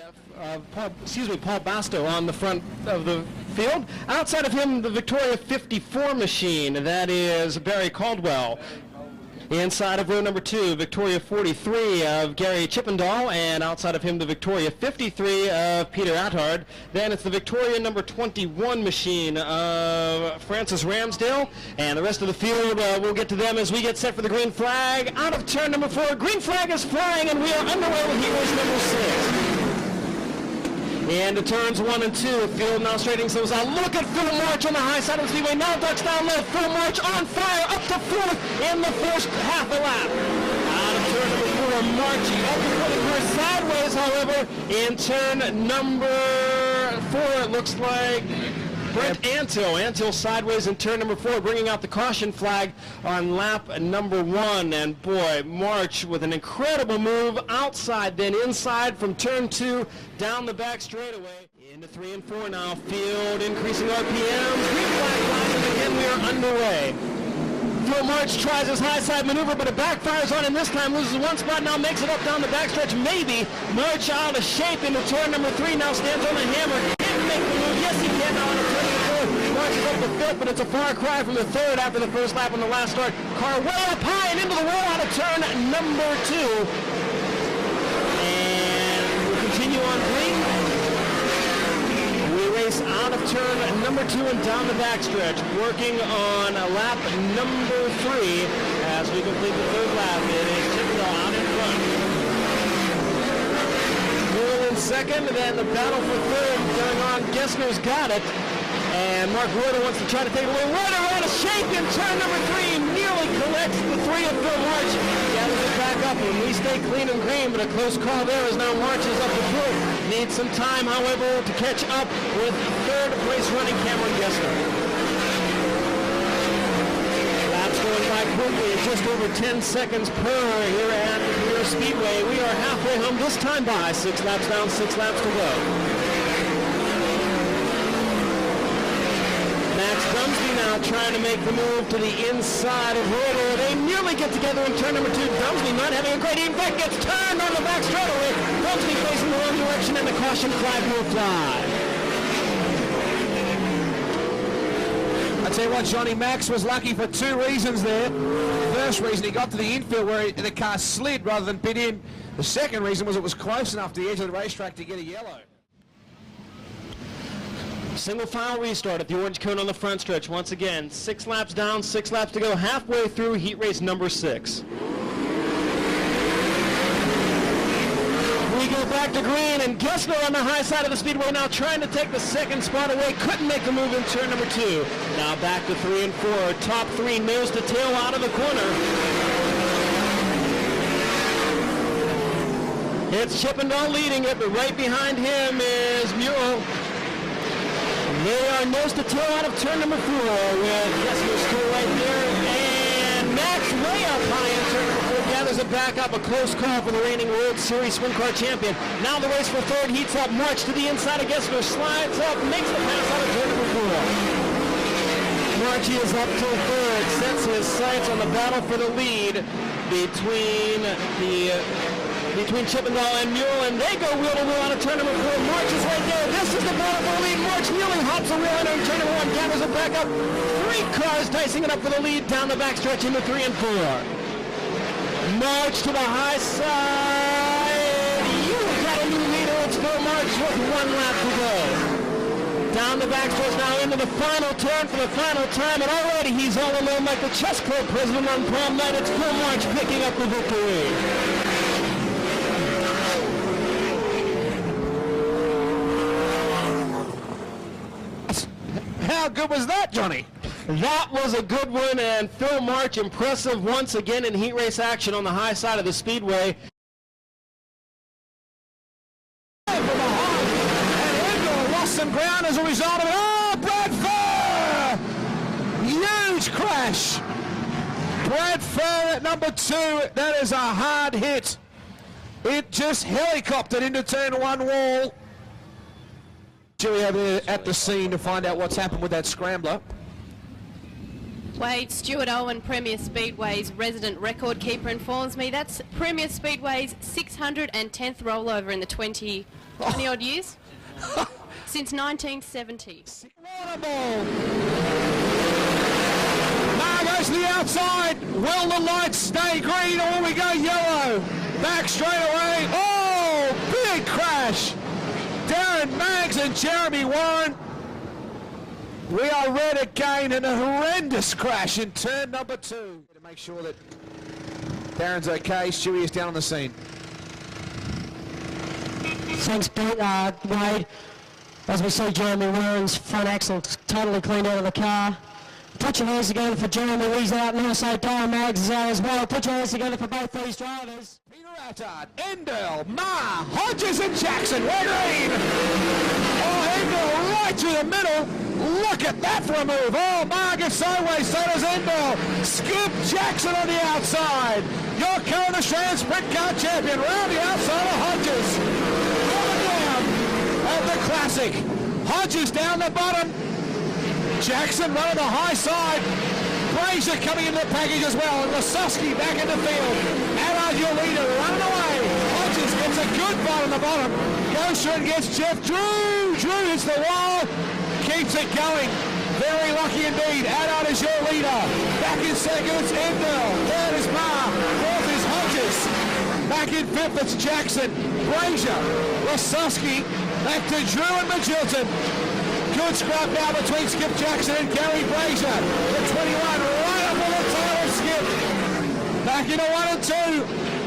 Paul Basto on the front of the field. Outside of him, the Victoria 54 machine, that is Barry Caldwell. Inside of row number 2, Victoria 43 of Gary Chippendall, and outside of him, the Victoria 53 of Peter Attard. Then it's the Victoria number 21 machine of Francis Ramsdale, and the rest of the field, we'll get to them as we get set for the green flag. Out of turn number 4, green flag is flying, and we are underway with heat race number 6. Into turns 1 and 2, field now straightening themselves out. Look at Phil March on the high side of the speedway. Now ducks down low. Phil March on fire, up to 4th in the first half a lap. Out of turn number 4, Marchie up to 4th, sideways, however, in turn number 4, it looks like Brent Antill sideways in turn number 4, bringing out the caution flag on lap number 1. And boy, March with an incredible move outside, then inside from turn 2, down the back straightaway. Into 3 and 4 now, field increasing RPMs. Green flag flies, and again we are underway. Phil March tries his high side maneuver, but it backfires on him this time, loses 1 spot, now makes it up down the backstretch. Maybe March out of shape into turn number 3, now stands on the hammer. Can't make the move. Yes, he can now on a turn number 4. March is up to 5th, but it's a far cry from the 3rd after the first lap on the last start. Car way up high and into the wall out of turn number 2. And we'll continue on green. Out of turn number 2 and down the backstretch, working on lap number 3 as we complete the 3rd lap. It is Chippendall out in front. Moore in 2nd, and then the battle for 3rd going on. GASCC's got it, and Mark Reuter wants to try to take it away. Reuter out of shape in turn number 3, nearly collects the 3 of Phil March. Gathers it back up, and we stay clean and green, but a close call there as now March is up to 4th. Needs some time, however, to catch up with 3rd race running Cameron GASCC. Laps going by quickly, just over 10 seconds per here at Warrnambool Speedway. We are halfway home, this time by 6 laps down, 6 laps to go. Max Dumsby now trying to make the move to the inside of Reuter. They nearly get together in turn number 2. Dumsby not having a great, in fact, gets turned on the back straightaway. Dumsby facing the wrong direction, and the caution flag will fly. I tell you what, Johnny, Max was lucky for 2 reasons there. First reason, he got to the infield where the car slid rather than pit in. The second reason was it was close enough to the edge of the racetrack to get a yellow. Single file restart at the orange cone on the front stretch. Once again, 6 laps down, 6 laps to go, halfway through heat race number 6. We go back to green, and GASCC on the high side of the speedway now trying to take the 2nd spot away. Couldn't make the move in turn number 2. Now back to 3 and 4. Top 3 nose to tail out of the corner. It's Chippendall leading it, but right behind him is Mule. They are nose to tail out of turn number 4 with GASCC still right there, and Max way up high in turn number 4 gathers it back up. A close call for the reigning World Series Sprint Car champion. Now the race for 3rd heats up. March to the inside of GASCC, slides up, makes the pass out of turn number 4. Marchie is up till 3rd, sets his sights on the battle for the lead between Chippendall and Mule, and they go wheel to wheel out of turn number 4. March is right there. This is the battle for the lead. March nearly hops a wheel into turn number 1, gathers it back up. 3 cars dicing it up for the lead down the backstretch into 3 and 4. March to the high side. You've got a new leader. It's Phil March with 1 lap to go. Down the backstretch now into the final turn for the final time, and already he's all alone like the chess club president on prom night. It's Phil March picking up the victory. How good was that, Johnny? That was a good one, and Phil March impressive once again in heat race action on the high side of the speedway. And Edgar lost some ground as a result of it. Oh, Brad Furr! Huge crash. Brad Furr at number 2. That is a hard hit. It just helicoptered into turn 1 wall. Julie over there at the scene to find out what's happened with that scrambler. Wade, Stuart Owen, Premier Speedway's resident record keeper, informs me that's Premier Speedway's 610th rollover in the 20-odd years. Since 1970. Warrnambool. Now goes to the outside. Will the lights stay green or will we go yellow? Back straight away. Oh, big crash. Darren Maggs and Jeremy Warren. We are red again in a horrendous crash in turn number 2. To make sure that Darren's okay, Stewie is down on the scene. Thanks, Wade. As we see Jeremy Warren's front axle totally cleaned out of the car. Put your hands together for Jeremy, he's out, and also Darren Maggs is out as well. Put your hands together for both these drivers. Peter Attard, Endell, Ma, Hodges and Jackson, red green. Oh, Endell right through the middle. Look at that for a move. Oh, Ma gets sideways, so does Endell. Skip Jackson on the outside. Your current Australian sprint car champion round the outside of Hodges. Coming down at the Classic. Hodges down the bottom. Jackson running the high side. Brazier coming into the package as well. And Lasowski back in the field. Allard, your leader, running away. Hodges gets a good ball on the bottom. Goes through and gets Jeff Drew. Drew hits the wall. Keeps it going. Very lucky indeed. Allard is your leader. Back in second, it's Endell. Third is Ma. Fourth is Hodges. Back in fifth, it's Jackson. Brazier. Lasowski. Back to Drew and Magilton. Good scrap now between Skip Jackson and Gary Brazier. The 21 right up on the tail of Skip. Back into 1 and 2.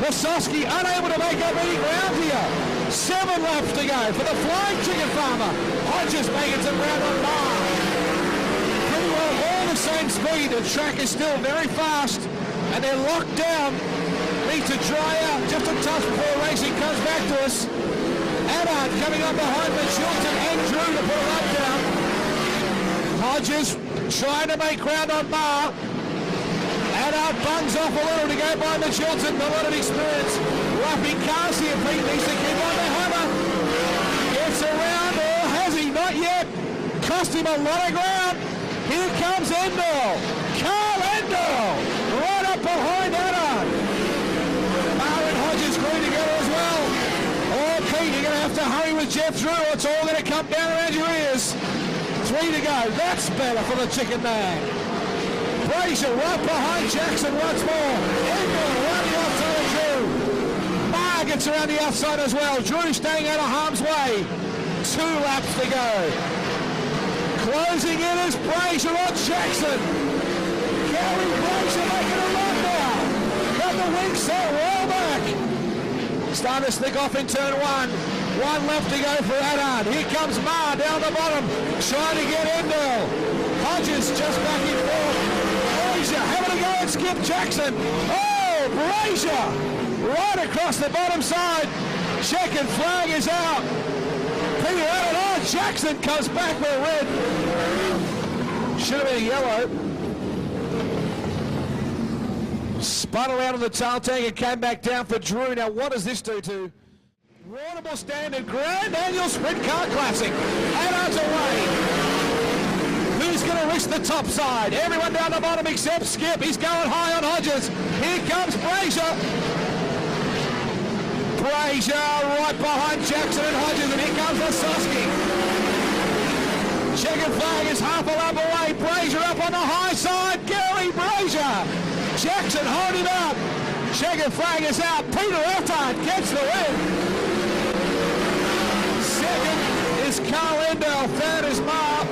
Lasowski unable to make up any ground here. 7 laps to go for the Flying Chicken Farmer. Hodges making some ground on Bar. Pretty well all the same speed. The track is still very fast and they're locked down. Need to dry out just a touch before racing comes back to us. Allard coming up behind Magilton and Drew to put a lap down. Hodges trying to make ground on Bar. Allard bungs off a little to go by Magilton, a lot of experience. Roughing cars here, Pete needs to keep on the hammer. Gets around, or has he? Not yet. Cost him a lot of ground. Here comes Endell. Carl Endell, right up behind Allard. Bar and Hodges going together as well. Oh, Pete, you're going to have to hurry with Jeff Drew. It's all going to come down around your ears. 3 to go. That's better for the Chicken Man. Brazier right behind Jackson once more. Endell around the outside of Drew. Ma gets around the outside as well. Drew staying out of harm's way. 2 laps to go. Closing in is Brazier on Jackson. Gary Brazier making a run now. Got the wings set well back. Starting to slick off in turn 1. 1 left to go for Allard. Here comes Ma down the bottom, trying to get Endell. Hodges just back in fourth. Brazier having a go at Skip Jackson. Oh, Brazier right across the bottom side. Checkered flag is out. Peter Allard, Jackson comes back with a red. Should have been a yellow. Spun around on the tail tank and came back down for Drew. Now what does this do to Warrnambool Standard Grand Annual Sprint Car Classic? Allard's away. Who's going to risk the top side? Everyone down the bottom except Skip. He's going high on Hodges. Here comes Brazier. Brazier right behind Jackson and Hodges, and here comes Lasowski. Checkered flag is half a lap away. Brazier up on the high side. Gary Brazier. Jackson holding up. Checkered flag is out. Peter Attard gets the win. Second is Carl Endell. Third is Ma.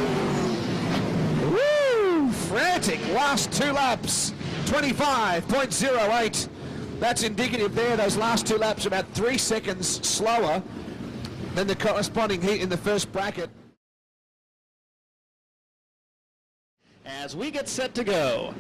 Woo! Frantic last 2 laps. 25.08. That's indicative there. Those last 2 laps are about 3 seconds slower than the corresponding heat in the first bracket. As we get set to go,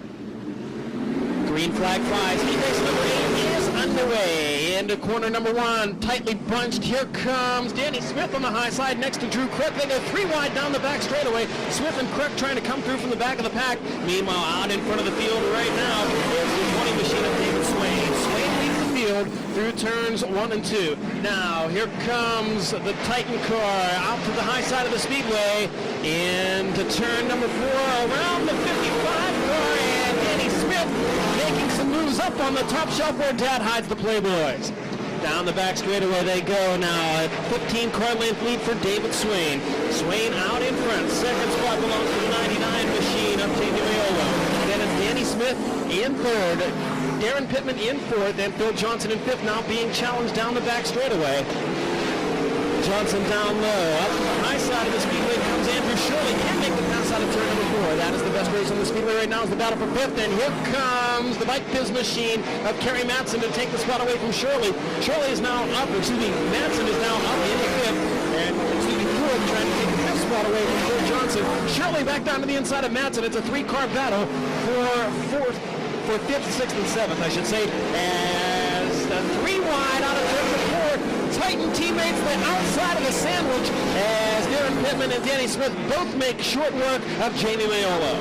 green flag flies. Heat race number 8 is underway. Into corner number 1, tightly bunched. Here comes Danny Smith on the high side next to Drew Crook. They go 3 wide down the back straightaway. Smith and Crook trying to come through from the back of the pack. Meanwhile, out in front of the field right now is the 20 machine of David Swain. Swain leads the field through turns 1 and 2. Now, here comes the Titan car out to the high side of the speedway into turn number 4 around the 55 car. making some moves up on the top shelf where Dad hides the Playboys. Down the back straightaway they go now. A 15 car length lead for David Swain. Swain out in front. Second spot belongs to the 99 machine of Jamie Maiolo. Then it's Danny Smith in third. Darren Pittman in fourth, and Phil Johnson in fifth, now being challenged down the back straightaway. Johnson down low. Up the high side of the speedway comes Andrew Shirley. Can't make the pass out of turn number 4. That is the best race on the speedway right now, is the battle for fifth. And here comes the bike biz machine of Kerry Matson to take the spot away from Shirley. Shirley is now up, Matson is now up in the fifth. And Ford trying to take the fifth spot away from Phil Johnson. Shirley back down to the inside of Matson. It's a 3-car battle for fifth, sixth, and seventh, I should say. As the 3 wide out of turn number 4. Titan teammates the outside of the sandwich as Darren Pittman and Danny Smith both make short work of Jamie Maiolo.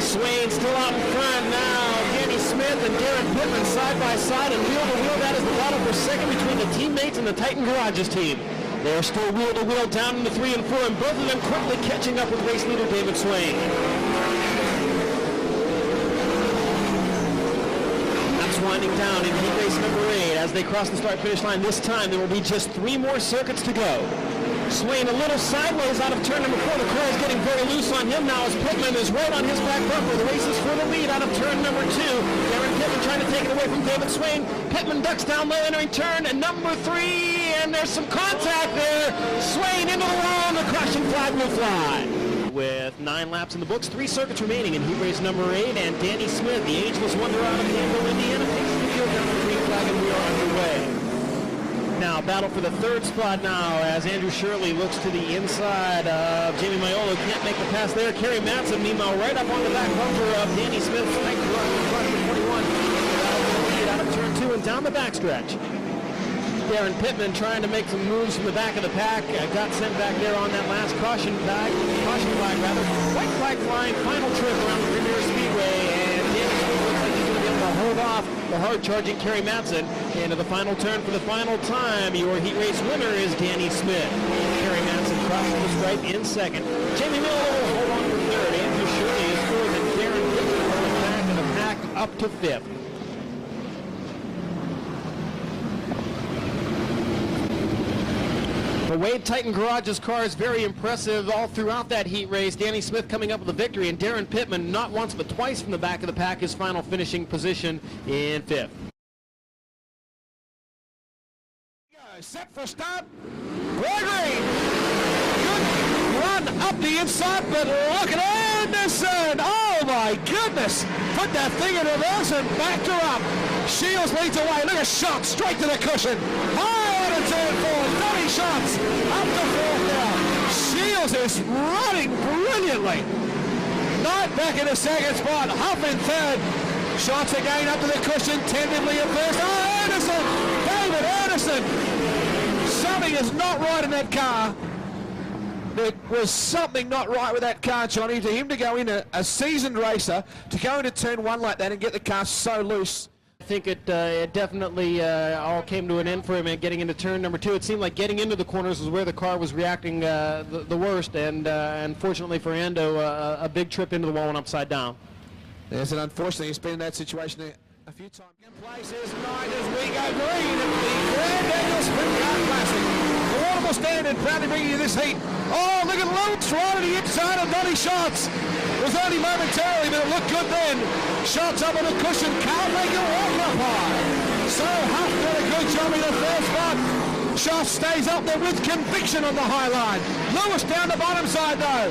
Swain still out in front now. Danny Smith and Darren Pittman side by side and wheel to wheel. That is the battle for second between the teammates and the Titan Garages team. They are still wheel to wheel down into 3 and 4, and both of them quickly catching up with race leader David Swain. Winding down in heat race number 8 as they cross the start-finish line. This time there will be just 3 more circuits to go. Swain a little sideways out of turn number 4. The car is getting very loose on him now as Pittman is right on his back bumper. The race is for the lead out of turn number 2. Darren Pittman trying to take it away from David Swain. Pittman ducks down low entering turn number 3, and there's some contact there. Swain into the wall, and the caution flag will fly. With 9 laps in the books, 3 circuits remaining in heat race number 8, and Danny Smith, the ageless wonder out of Danville, Indiana, takes the field down the green flag, and we are underway. Now, battle for the 3rd spot now as Andrew Shirley looks to the inside of Jamie Maiolo. Can't make the pass there. Kerry Matson, meanwhile, right up on the back bumper of Danny Smith. Strike run in front of 21. Out of turn 2 and down the backstretch. Darren Pittman trying to make some moves from the back of the pack. Got sent back there on that last caution flag. White flag flying, final trip around the Premier Speedway, and Danny Smith looks like he's going to be able to hold off the hard-charging Kerry Matson into the final turn for the final time. Your heat race winner is Danny Smith. Kerry Matson crosses the stripe in second. Jamie Miller will hold on for third. Andrew Shirley is fourth, and Darren Pittman holding back in the pack up to fifth. The Wade Titan Garage's car is very impressive all throughout that heat race. Danny Smith coming up with a victory, and Darren Pittman not once but twice from the back of the pack, his final finishing position in fifth. Set for start. Gregory. Good run up the inside, but look at Anderson. Oh my goodness. Put that thing in reverse and backed her up. Shields leads away. Look at shot straight to the cushion. High on a turn 4. 30 shots. Up to 4th now. Shields is running brilliantly. Knight back in the second spot. Huff in third. Shots again up to the cushion. Tentatively at first. Oh, Anderson. David Anderson. Something is not right in that car. There was something not right with that car, Johnny, to him to go in a seasoned racer, to go into turn 1 like that and get the car so loose. I think it definitely all came to an end for him and getting into turn number 2. It seemed like getting into the corners was where the car was reacting the worst, and unfortunately for Ando, a big trip into the wall and upside down. Yes, and unfortunately he's been in that situation a few times. Places Knight as we go green at the Grand Annual Sprint Car Classic. The Warrnambool Standard proudly bringing you this heat. Oh, look at Lutz right on the inside of Donny Shots. It was only momentarily, but it looked good then. Shots up on the cushion, can't make it walk up high. So Huff did a good job in the first spot. Shots stays up there with conviction on the high line. Lewis down the bottom side though.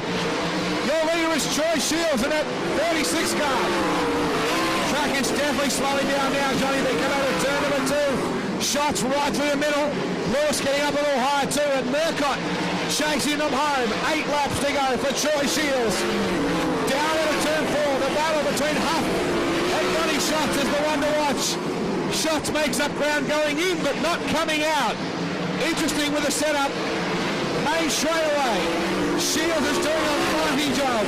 Your leader is Troy Shields in that 36 car. Track is definitely slowing down now, Johnny. They come out of turn number 2. Shots right through the middle. Lewis getting up a little higher too, and Murcott chasing them home. 8 laps to go for Troy Shields. Down into turn 4. The battle between Huff and Donny Shots is the one to watch. Shots makes up ground going in, but not coming out. Interesting with the setup. Main straight away. Shields is doing a fighting job.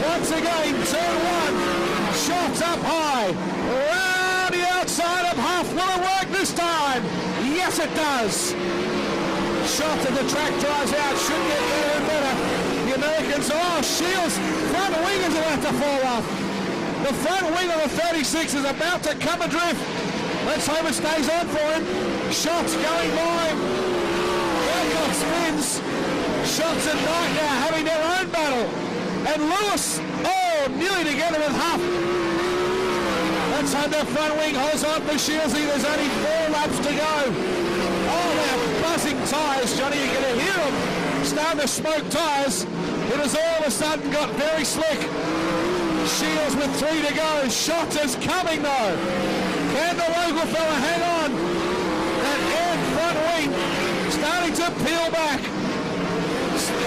Once again, turn 1. Shots up high, round the outside of Huff. Will it work this time? Yes, it does. Shots as the track drives out, should get better and better. The Americans. Oh, Shields, front wing is about to fall off. The front wing of the 36 is about to come adrift. Let's hope it stays on for him. Shots going by him. Burkott spins. Shots and Knight now having their own battle. And Lewis, oh, nearly together with Huff. Let's hope that front wing holds on for Shields. There's only 4 laps to go. Oh, they're buzzing tyres, Johnny. You're going to hear them starting to smoke tyres. It has all of a sudden got very slick. Shields with 3 to go. Shot is coming though. Can the local fella hang on? That end front wing starting to peel back.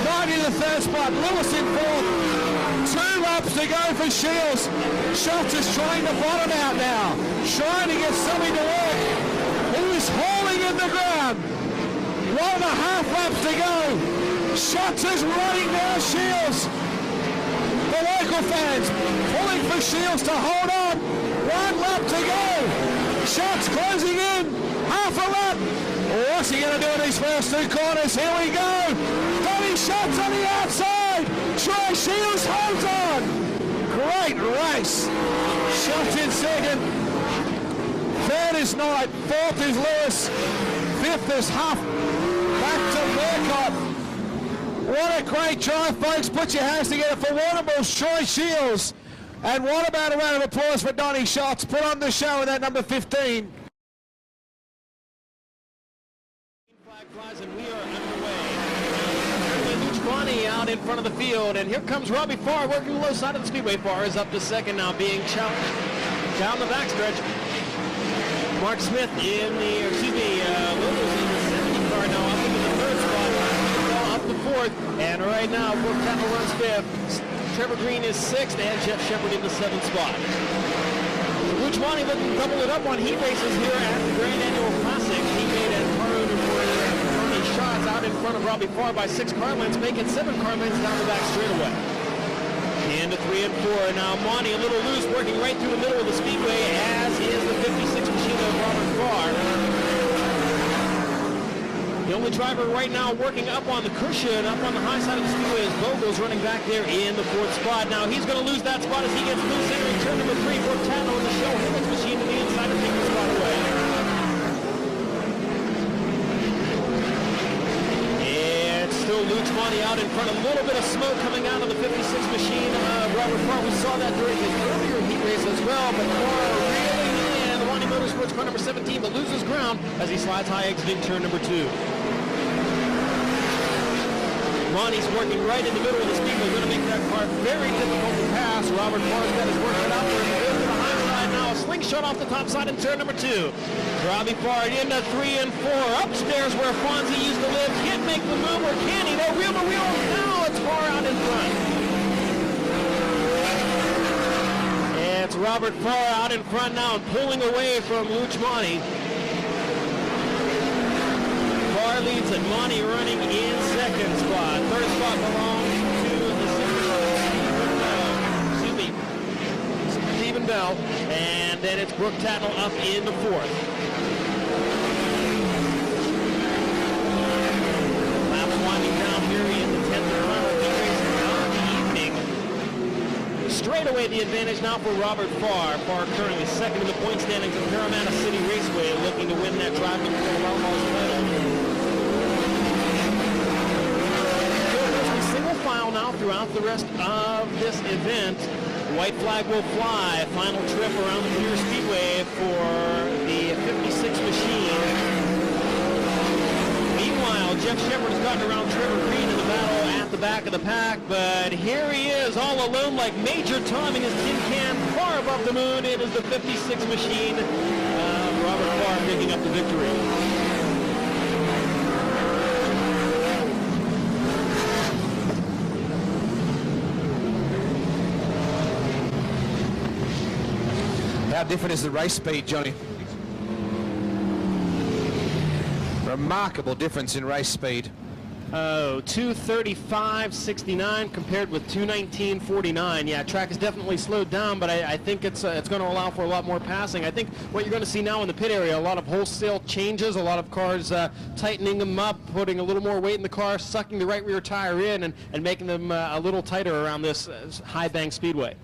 Knight in the 3rd spot. Lewis in 4th. 2 laps to go for Shields. Shots is trying to bottom out now. Trying to get something to work. He is hauling in the ground. 1.5 laps to go. Shots is running now, Shields. The local fans pulling for Shields to hold on. 1 lap to go. Shots closing in. Half a lap. What's he going to do in these first 2 corners? Here we go. Donny Shots on the outside. Troy Shields holds on. Great race. Shots in 2nd. 3rd is Knight. 4th is Lewis. 5th is Huff. Back to Burkott. What a great try, folks. Put your hands together for Warrnambool's Troy Shields. And what about a round of applause for Donny Shots? Put on the show with that number 15. Flag flies and we are underway. Luchkwani out in front of the field, and here comes Robbie Farr working the low side of the speedway. Farr is up to 2nd now, being challenged down the backstretch. Mark Smith in the, Lewis in the 70 car now, up into the 3rd spot. Up to 4th, and right now Brooke Tattle runs 5th. Trevor Green is 6th, and Jeff Shepard in the 7th spot. Luchkwani looking to double it up on heat races here at the Grand Annual Classic. He made a car over for Donny Shots out in front of Robbie Farr by 6 car lengths, making 7 car lengths down the back straightaway. Into 3 and 4. Now Monty a little loose, working right through the middle of the speedway, as is the 56 machine of Robert Farr. The only driver right now working up on the cushion, up on the high side of the speedway, is Vogel's running back there in the 4th spot. Now he's going to lose that spot as he gets loose entering turn number 3. Bortano in the show Himmel's machine to the inside to take the spot away. And still Luchkwani out in front. A little bit of smoke coming out of the 56 machine. Robert Farr, we saw that during his earlier heat race as well, but Farr reeling in the Ronnie Motorsports car number 17, but loses ground as he slides high exiting turn number 2. Ronnie's working right in the middle of the speedway, going to make that car very difficult to pass. Robert Farr's got his work cut out for him. He goes to the high side now. A slingshot off the top side in turn number 2. Robbie Farr into 3 and 4. Upstairs where Fonzie used to live. Can't make the move, or can he? No, wheel to wheel. Now it's Farr out in front. It's Robert Farr out in front now and pulling away from Luchkwani. Farr leads and Monty running in 2nd spot. 3rd spot belongs to the Stephen Bell. And then it's Brooke Tattle up in the 4th. Laps winding down here in the 10th and final race of the evening. Straight away the advantage now for Robert Farr. Farr currently 2nd in the point standings at Parramatta City Raceway, looking to win that driving for Outlaws title. Single file now throughout the rest of this event. White flag will fly. Final trip around the Pure Speedway for the 56 machine. Meanwhile, Jeff Shepard has gotten around Trevor Green in the battle at the back of the pack, but here he is all alone like Major Tom in his tin can, far above the moon. It is the 56 machine. Robert Farr picking up the victory. How different is the race speed, Johnny? Remarkable difference in race speed. Oh, 2:35.69 compared with 2:19.49. Yeah, track is definitely slowed down, but I think it's going to allow for a lot more passing. I think what you're going to see now in the pit area, a lot of wholesale changes, a lot of cars tightening them up, putting a little more weight in the car, sucking the right rear tire in, and making them a little tighter around this high bank speedway.